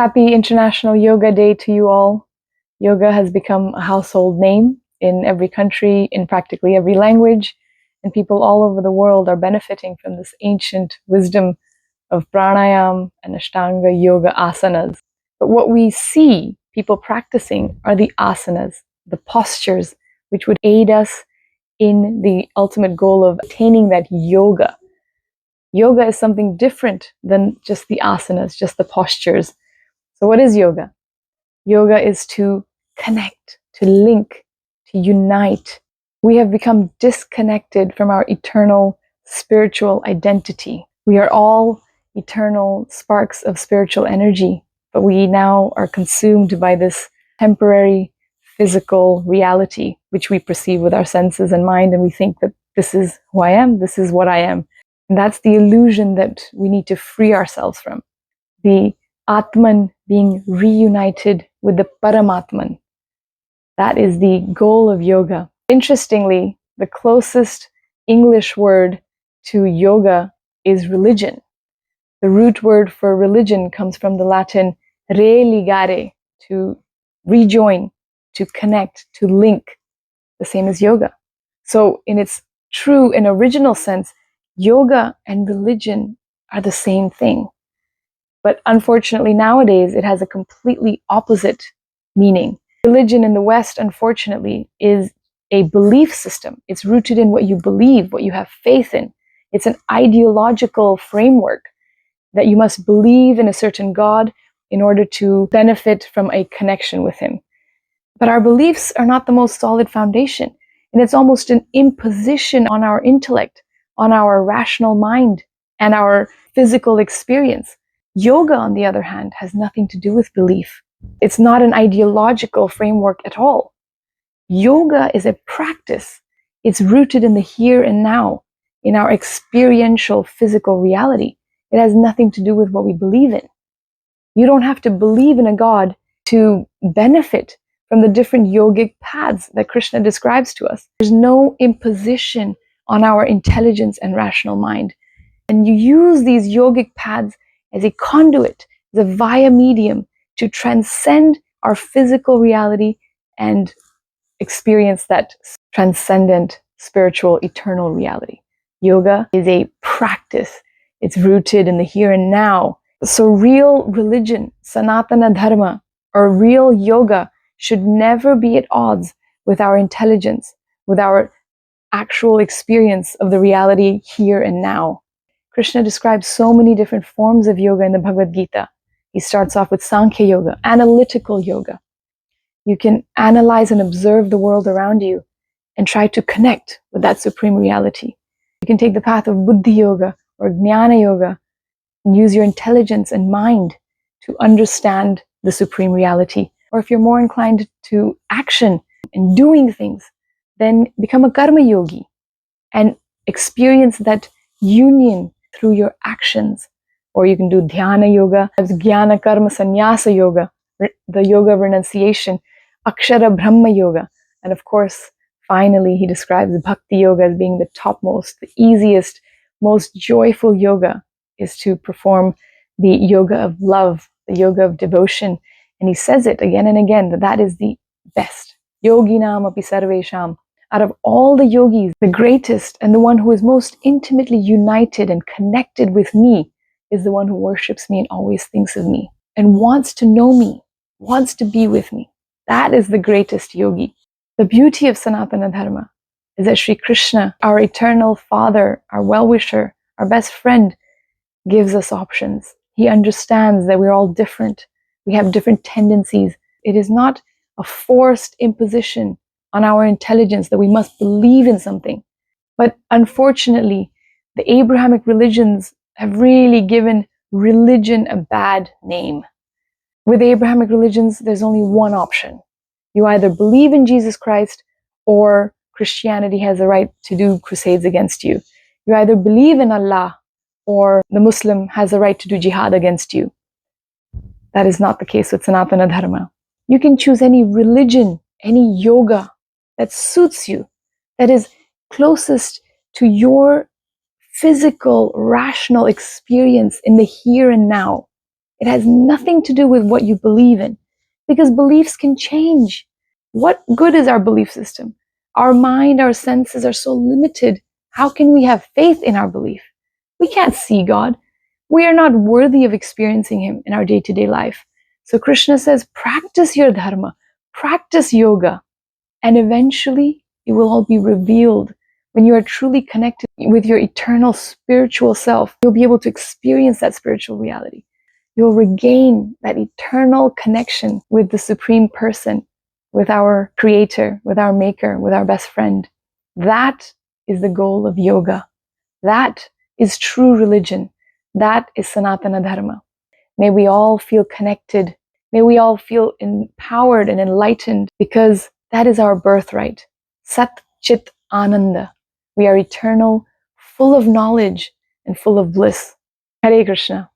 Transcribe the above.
Happy International Yoga Day to you all. Yoga has become a household name in every country, in practically every language, and people all over the world are benefiting from this ancient wisdom of pranayam and ashtanga yoga asanas. But what we see people practicing are the asanas, the postures, which would aid us in the ultimate goal of attaining that yoga. Yoga is something different than just the asanas, just the postures. So what is yoga? Yoga is to connect, to link, to unite. We have become disconnected from our eternal spiritual identity. We are all eternal sparks of spiritual energy, but we now are consumed by this temporary physical reality, which we perceive with our senses and mind, and we think that this is who I am, this is what I am. And that's the illusion that we need to free ourselves from. The Atman being reunited with the Paramatman. That is the goal of yoga. Interestingly, the closest English word to yoga is religion. The root word for religion comes from the Latin religare, to rejoin, to connect, to link, the same as yoga. So in its true and original sense, yoga and religion are the same thing. But unfortunately nowadays it has a completely opposite meaning. Religion in the West, unfortunately, is a belief system. It's rooted in what you believe, what you have faith in. It's an ideological framework that you must believe in a certain God in order to benefit from a connection with him. But our beliefs are not the most solid foundation, and it's almost an imposition on our intellect, on our rational mind, and our physical experience. Yoga, on the other hand, has nothing to do with belief. It's not an ideological framework at all. Yoga is a practice. It's rooted in the here and now, in our experiential physical reality. It has nothing to do with what we believe in. You don't have to believe in a God to benefit from the different yogic paths that Krishna describes to us. There's no imposition on our intelligence and rational mind. And you use these yogic paths as a conduit, as a via medium to transcend our physical reality and experience that transcendent, spiritual, eternal reality. Yoga is a practice. It's rooted in the here and now. So real religion, Sanatana Dharma, or real yoga should never be at odds with our intelligence, with our actual experience of the reality here and now. Krishna describes so many different forms of yoga in the Bhagavad Gita. He starts off with Sankhya yoga, analytical yoga. You can analyze and observe the world around you and try to connect with that supreme reality. You can take the path of Buddhi yoga or Jnana yoga and use your intelligence and mind to understand the supreme reality. Or if you're more inclined to action and doing things, then become a karma yogi and experience that union through your actions. Or you can do dhyana yoga, jnana karma sannyasa yoga, the yoga of renunciation, akshara brahma yoga. And of course, finally, he describes bhakti yoga as being the topmost, the easiest, most joyful yoga is to perform the yoga of love, the yoga of devotion. And he says it again and again that that is the best. Yoginam api sarvesham. Out of all the yogis, the greatest and the one who is most intimately united and connected with me is the one who worships me and always thinks of me and wants to know me, wants to be with me. That is the greatest yogi. The beauty of Sanatana Dharma is that Sri Krishna, our eternal Father, our well-wisher, our best friend, gives us options. He understands that we're all different. We have different tendencies. It is not a forced imposition on our intelligence that we must believe in something. But unfortunately, the Abrahamic religions have really given religion a bad name. With Abrahamic religions, there's only one option. You either believe in Jesus Christ or Christianity has the right to do crusades against you. You either believe in Allah or the Muslim has the right to do jihad against you. That is not the case with Sanatana Dharma. You can choose any religion, any yoga that suits you, that is closest to your physical, rational experience in the here and now. It has nothing to do with what you believe in, because beliefs can change. What good is our belief system? Our mind, our senses are so limited. How can we have faith in our belief? We can't see God. We are not worthy of experiencing Him in our day-to-day life. So Krishna says, practice your dharma, practice yoga, and eventually it will all be revealed. When you are truly connected with your eternal spiritual self, you'll be able to experience that spiritual reality. You'll regain that eternal connection with the Supreme Person, with our Creator, with our Maker, with our best friend. That is the goal of yoga. That is true religion. That is Sanatana Dharma. May we all feel connected. May we all feel empowered and enlightened, because that is our birthright. Sat Chit Ananda. We are eternal, full of knowledge and full of bliss. Hare Krishna.